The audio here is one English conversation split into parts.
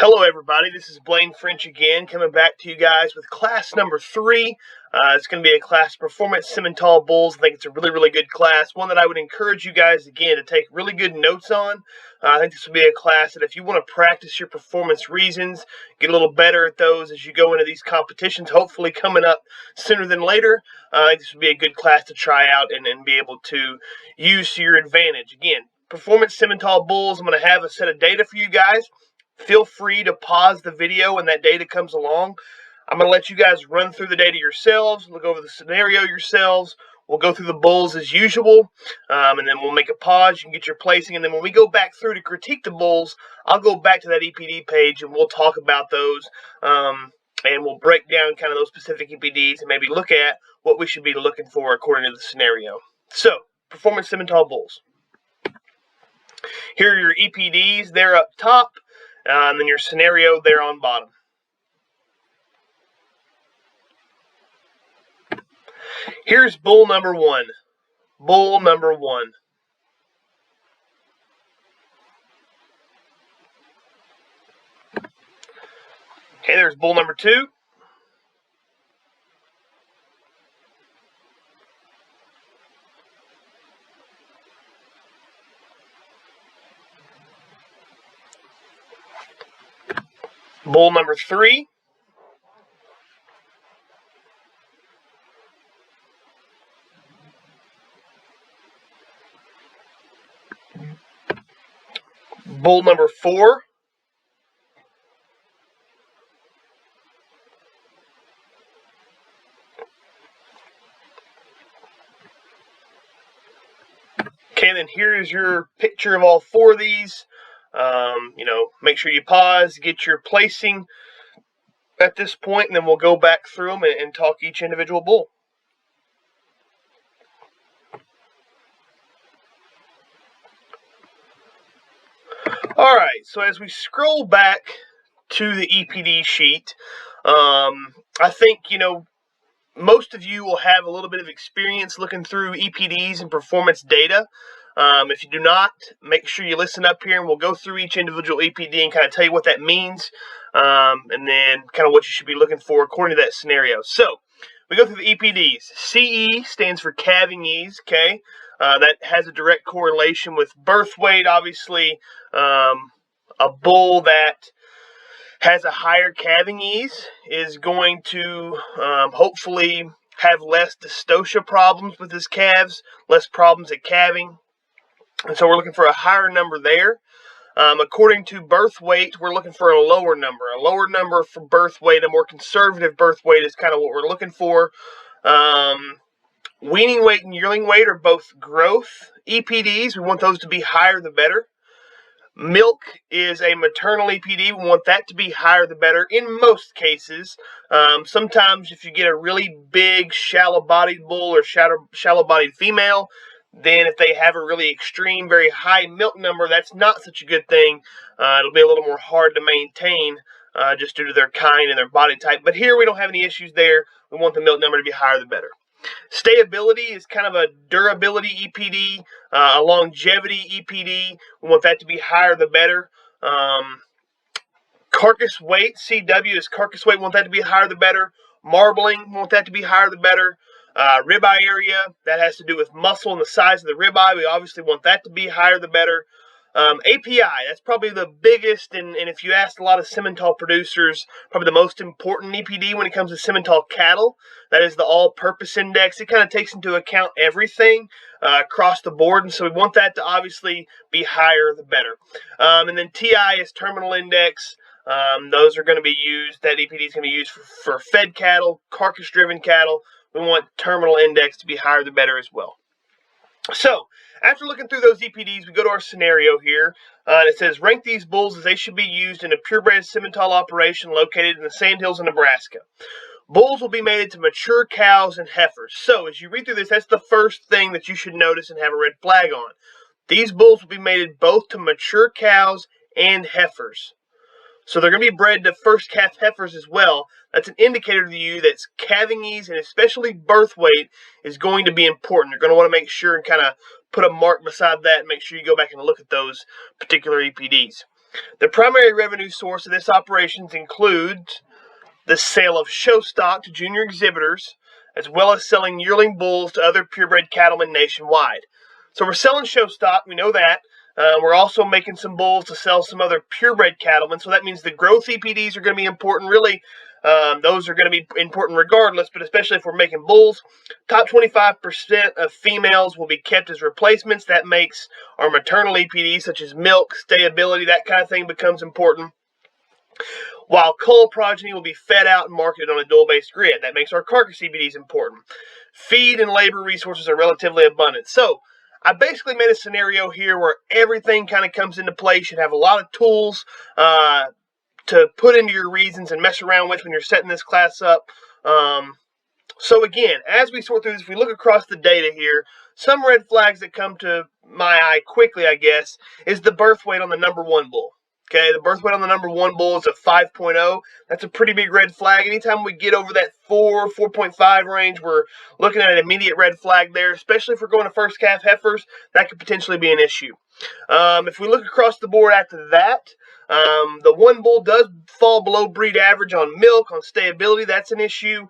Hello everybody, this is Blaine French again, coming back to you guys with class number 3. It's going to be a class Performance Simmental Bulls. I think it's a really good class, one that I would encourage you guys again to take really good notes on. I think this will be a class that if you want to practice your performance reasons, get a little better at those as you go into these competitions, hopefully coming up sooner than later, I think this would be a good class to try out and be able to use to your advantage. Again, Performance Simmental Bulls, I'm going to have a set of data for you guys. Feel free to pause the video when that data comes along. I'm going to let you guys run through the data yourselves, look over the scenario yourselves. We'll go through the bulls as usual, and then we'll make a pause. You can get your placing, and then when we go back through to critique the bulls, I'll go back to that EPD page, and we'll talk about those, and we'll break down kind of those specific EPDs and maybe look at what we should be looking for according to the scenario. So, Performance Simmental Bulls. Here are your EPDs. They're up top. And then your scenario there on bottom. Here's bull number 1. Bull number 1. Okay, there's bull number 2. Bull number 3. Bull number 4. Okay, then here is your picture of all 4 of these. Make sure you pause, get your placing at this point, and then we'll go back through them and talk each individual bull. All right, so as we scroll back to the EPD sheet, I think, most of you will have a little bit of experience looking through EPDs and performance data. If you do not, make sure you listen up here, and we'll go through each individual EPD and kind of tell you what that means, and then kind of what you should be looking for according to that scenario. So, we go through the EPDs. CE stands for calving ease, okay? That has a direct correlation with birth weight, obviously. A bull that has a higher calving ease is going to hopefully have less dystocia problems with his calves, less problems at calving. And so we're looking for a higher number there. According to birth weight, we're looking for a lower number. A lower number for birth weight, a more conservative birth weight is kind of what we're looking for. Weaning weight and yearling weight are both growth EPDs. We want those to be higher the better. Milk is a maternal EPD. We want that to be higher the better in most cases. Sometimes if you get a really big shallow-bodied bull or shallow-bodied female, then if they have a really extreme, very high milk number, that's not such a good thing. It'll be a little more hard to maintain just due to their kind and their body type. But here we don't have any issues there. We want the milk number to be higher the better. Stayability is kind of a durability EPD, a longevity EPD. We want that to be higher the better. Carcass weight, CW is carcass weight. We want that to be higher the better. Marbling, we want that to be higher the better. Ribeye area, that has to do with muscle and the size of the ribeye. We obviously want that to be higher the better. API, that's probably the biggest, and if you ask a lot of Simmental producers, probably the most important EPD when it comes to Simmental cattle. That is the all-purpose index. It kind of takes into account everything across the board, and so we want that to obviously be higher the better. And then TI is terminal index. Those are going to be used, that EPD is going to be used for fed cattle, carcass-driven cattle. We want terminal index to be higher the better as well. So, after looking through those EPDs, we go to our scenario here. And it says, rank these bulls as they should be used in a purebred Simmental operation located in the Sandhills of Nebraska. Bulls will be mated to mature cows and heifers. So, as you read through this, that's the first thing that you should notice and have a red flag on. These bulls will be mated both to mature cows and heifers. So they're going to be bred to first calf heifers as well. That's an indicator to you that calving ease and especially birth weight is going to be important. You're going to want to make sure and kind of put a mark beside that and make sure you go back and look at those particular EPDs. The primary revenue source of this operations includes the sale of show stock to junior exhibitors, as well as selling yearling bulls to other purebred cattlemen nationwide. So we're selling show stock, we know that. We're also making some bulls to sell some other purebred cattlemen, so that means the growth EPDs are going to be important. Really, those are going to be important regardless, but especially if we're making bulls. Top 25% of females will be kept as replacements. That makes our maternal EPDs, such as milk, stayability, that kind of thing, becomes important. While cull progeny will be fed out and marketed on a dual-based grid. That makes our carcass EPDs important. Feed and labor resources are relatively abundant. So I basically made a scenario here where everything kind of comes into play. You should have a lot of tools to put into your reasons and mess around with when you're setting this class up. So again, as we sort through this, if we look across the data here, some red flags that come to my eye quickly, I guess, is the birth weight on the number 1 bull. Okay, the birth weight on the number 1 bull is a 5.0. That's a pretty big red flag. Anytime we get over that 4.5 range, we're looking at an immediate red flag there, especially if we're going to first calf heifers. That could potentially be an issue. If we look across the board after that, the 1 bull does fall below breed average on milk, on stayability. That's an issue.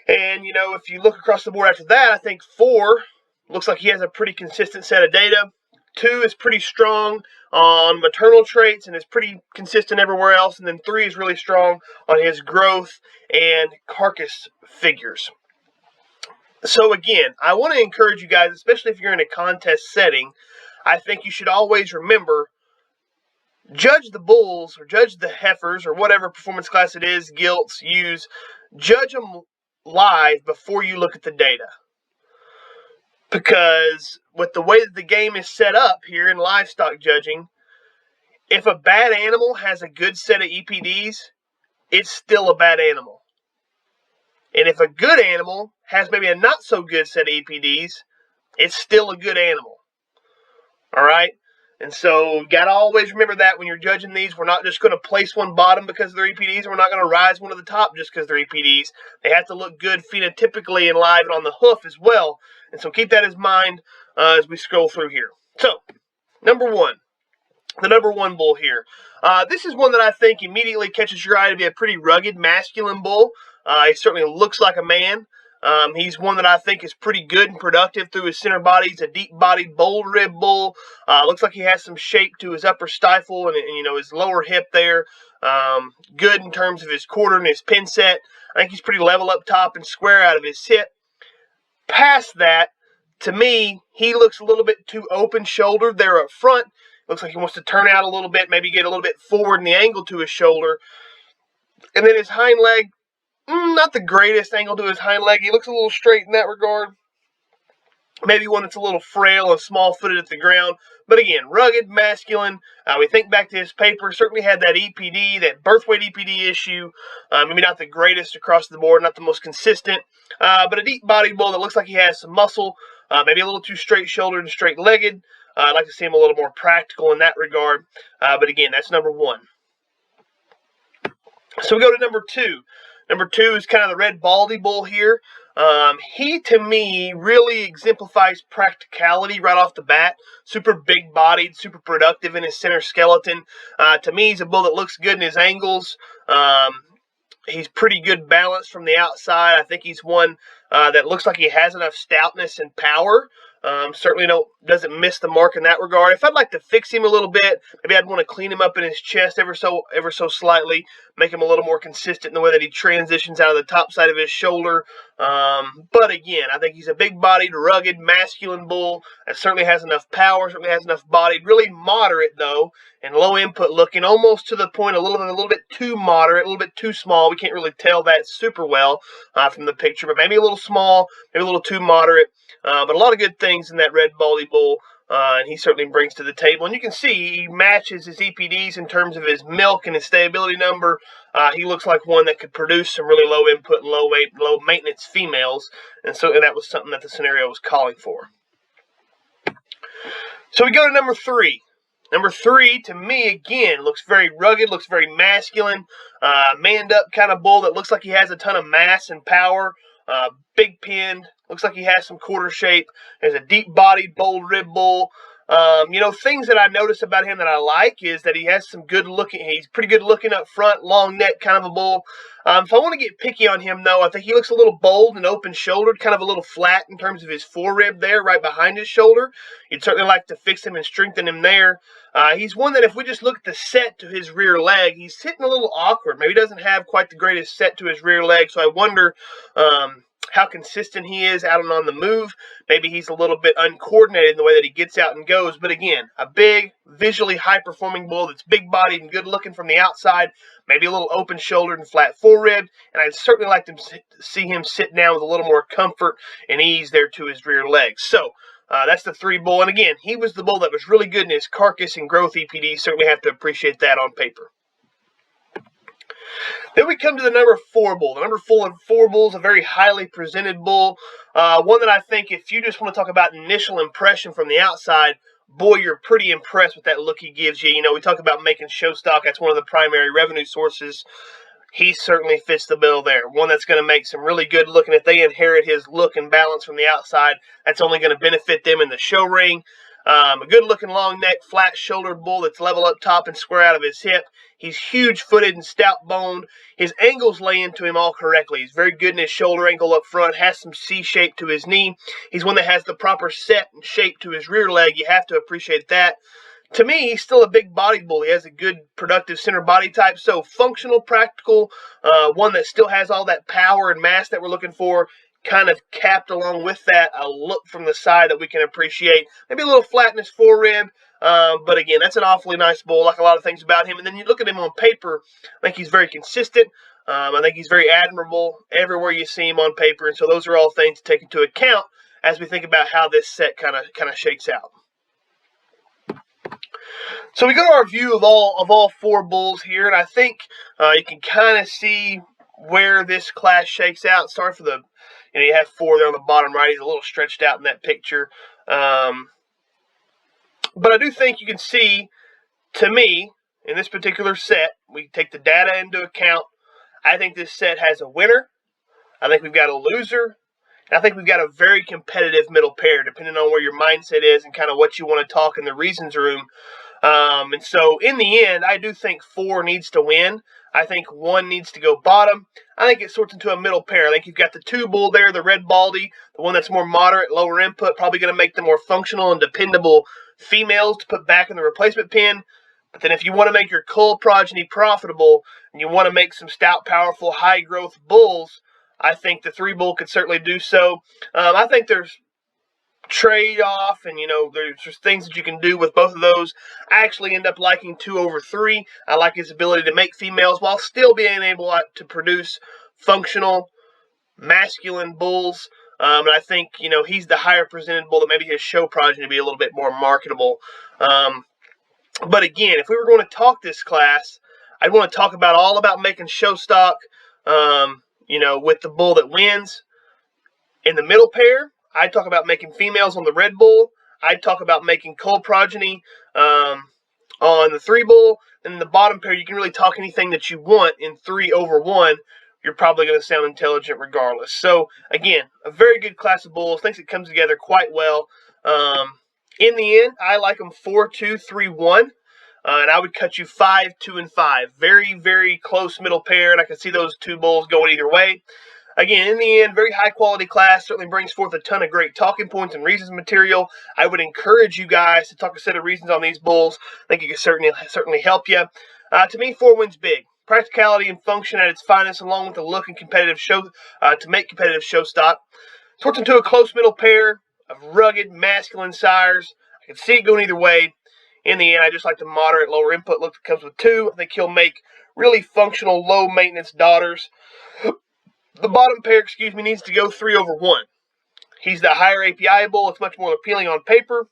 And, you know, if you look across the board after that, I think 4 looks like he has a pretty consistent set of data. 2 is pretty strong on maternal traits and is pretty consistent everywhere else. And then 3 is really strong on his growth and carcass figures. So again, I want to encourage you guys, especially if you're in a contest setting, I think you should always remember, judge the bulls or judge the heifers or whatever performance class it is, gilts, ewes, judge them live before you look at the data. Because with the way that the game is set up here in livestock judging, if a bad animal has a good set of EPDs, it's still a bad animal. And if a good animal has maybe a not so good set of EPDs, it's still a good animal. All right? And so you got to always remember that when you're judging these. We're not just going to place one bottom because of their EPDs, and we're not going to rise one to the top just because of their EPDs. They have to look good phenotypically and live and on the hoof as well. And so keep that in mind as we scroll through here. So, number 1. The number 1 bull here. This is one that I think immediately catches your eye to be a pretty rugged, masculine bull. He certainly looks like a man. He's one that I think is pretty good and productive through his center body. He's a deep-bodied, bold-rib bull. Looks like he has some shape to his upper stifle and you know, his lower hip there. Good in terms of his quarter and his pin set. I think he's pretty level up top and square out of his hip. Past that, to me, he looks a little bit too open-shouldered there up front. Looks like he wants to turn out a little bit, maybe get a little bit forward in the angle to his shoulder. And then his hind leg, not the greatest angle to his hind leg. He looks a little straight in that regard. Maybe one that's a little frail and small-footed at the ground. But again, rugged, masculine. We think back to his paper. Certainly had that EPD, that birth weight EPD issue. Maybe not the greatest across the board, not the most consistent. But a deep-bodied bull that looks like he has some muscle. Maybe a little too straight-shouldered and straight-legged. I'd like to see him a little more practical in that regard. But again, that's number 1. So we go to number 2. Number 2 is kind of the red baldy bull here. He, to me, really exemplifies practicality right off the bat. Super big-bodied, super productive in his center skeleton. To me, he's a bull that looks good in his angles. He's pretty good balance from the outside. I think he's one that looks like he has enough stoutness and power. Certainly doesn't miss the mark in that regard. If I'd like to fix him a little bit, maybe I'd want to clean him up in his chest ever so slightly, make him a little more consistent in the way that he transitions out of the top side of his shoulder. But again, I think he's a big-bodied, rugged, masculine bull that certainly has enough power, certainly has enough body. Really moderate, though, and low input looking, almost to the point a little bit too moderate, a little bit too small. We can't really tell that super well from the picture, but maybe a little small, maybe a little too moderate. But a lot of good things in that red baldy bull, and he certainly brings to the table. And you can see he matches his EPDs in terms of his milk and his stability number. He looks like one that could produce some really low input and low maintenance females, and so that was something that the scenario was calling for. So we go to number 3. Number 3, to me, again, looks very rugged, looks very masculine, manned up kind of bull that looks like he has a ton of mass and power, big pinned. Looks like he has some quarter shape. There's a deep-bodied, bold rib bull. Things that I notice about him that I like is that he has some good looking. He's pretty good looking up front, long neck, kind of a bull. If I want to get picky on him, though, I think he looks a little bold and open-shouldered, kind of a little flat in terms of his forerib there, right behind his shoulder. You'd certainly like to fix him and strengthen him there. He's one that if we just look at the set to his rear leg, he's sitting a little awkward. Maybe he doesn't have quite the greatest set to his rear leg, so I wonder how consistent he is out and on the move. Maybe he's a little bit uncoordinated in the way that he gets out and goes. But again, a big, visually high-performing bull that's big-bodied and good-looking from the outside, maybe a little open-shouldered and flat foreribbed, and I'd certainly like to see him sit down with a little more comfort and ease there to his rear legs. So that's the 3 bull. And again, he was the bull that was really good in his carcass and growth EPD. Certainly have to appreciate that on paper. Then we come to the number 4 bull. The number 4 bull is a very highly presented bull. One that I think if you just want to talk about initial impression from the outside, boy, you're pretty impressed with that look he gives you. We talk about making show stock. That's one of the primary revenue sources. He certainly fits the bill there. One that's going to make some really good looking. If they inherit his look and balance from the outside, that's only going to benefit them in the show ring. A good-looking long neck, flat-shouldered bull that's level up top and square out of his hip. He's huge-footed and stout-boned. His angles lay into him all correctly. He's very good in his shoulder angle up front, has some C-shape to his knee. He's one that has the proper set and shape to his rear leg. You have to appreciate that. To me, he's still a big-bodied bull. He has a good, productive center body type. So functional, practical, one that still has all that power and mass that we're looking for. Kind of capped along with that, a look from the side that we can appreciate. Maybe a little flat in his forerib, but again, that's an awfully nice bull. Like a lot of things about him. And then you look at him on paper, I think he's very consistent. I think he's very admirable everywhere you see him on paper. And so those are all things to take into account as we think about how this set kind of shakes out. So we go to our view of all 4 bulls here, and I think you can kind of see where this class shakes out. Sorry for the, you have 4 there on the bottom right. He's a little stretched out in that picture. But I do think you can see, to me, in this particular set, we take the data into account. I think this set has a winner. I think we've got a loser. And I think we've got a very competitive middle pair, depending on where your mindset is and kind of what you want to talk in the reasons room. And so, in the end, I do think 4 needs to win. I think 1 needs to go bottom. I think it sorts into a middle pair. I think you've got the 2 bull there, the red baldy, the one that's more moderate, lower input, probably going to make the more functional and dependable females to put back in the replacement pen. But then if you want to make your cull progeny profitable and you want to make some stout, powerful, high-growth bulls, I think the 3 bull could certainly do so. I think there's trade-off, and there's things that you can do with both of those. I actually end up liking 2 over 3. I like his ability to make females while still being able to produce functional, masculine bulls. And I think he's the higher presented bull that maybe his show progeny to be a little bit more marketable. But again, if we were going to talk this class, I'd want to talk all about making show stock. With the bull that wins. In the middle pair, I'd talk about making females on the red bull. I'd talk about making cull progeny on the 3 bull. And in the bottom pair, you can really talk anything that you want in 3 over 1. You're probably going to sound intelligent regardless. So, again, a very good class of bulls. Thinks it comes together quite well. In the end, I like them 4-2, 3-1. And I would cut you 5, 2, and 5. Very, very close middle pair, and I can see those 2 bulls going either way. Again, in the end, very high-quality class. Certainly brings forth a ton of great talking points and reasons material. I would encourage you guys to talk a set of reasons on these bulls. I think it can certainly help you. To me, 4 wins big. Practicality and function at its finest, along with the look and competitive show to make competitive show stock. Sorts into a close middle pair of rugged, masculine sires. I can see it going either way. In the end, I just like the moderate, lower input look that comes with 2. I think he'll make really functional, low-maintenance daughters. The bottom pair, needs to go 3 over 1. He's the higher API bull. It's much more appealing on paper.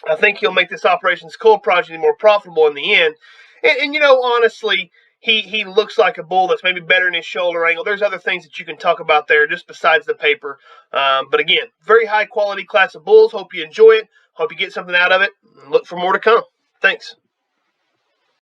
I think he'll make this operation's cull progeny more profitable in the end. And honestly, he looks like a bull that's maybe better in his shoulder angle. There's other things that you can talk about there just besides the paper. But again, very high-quality class of bulls. Hope you enjoy it. Hope you get something out of it. Look for more to come. Thanks.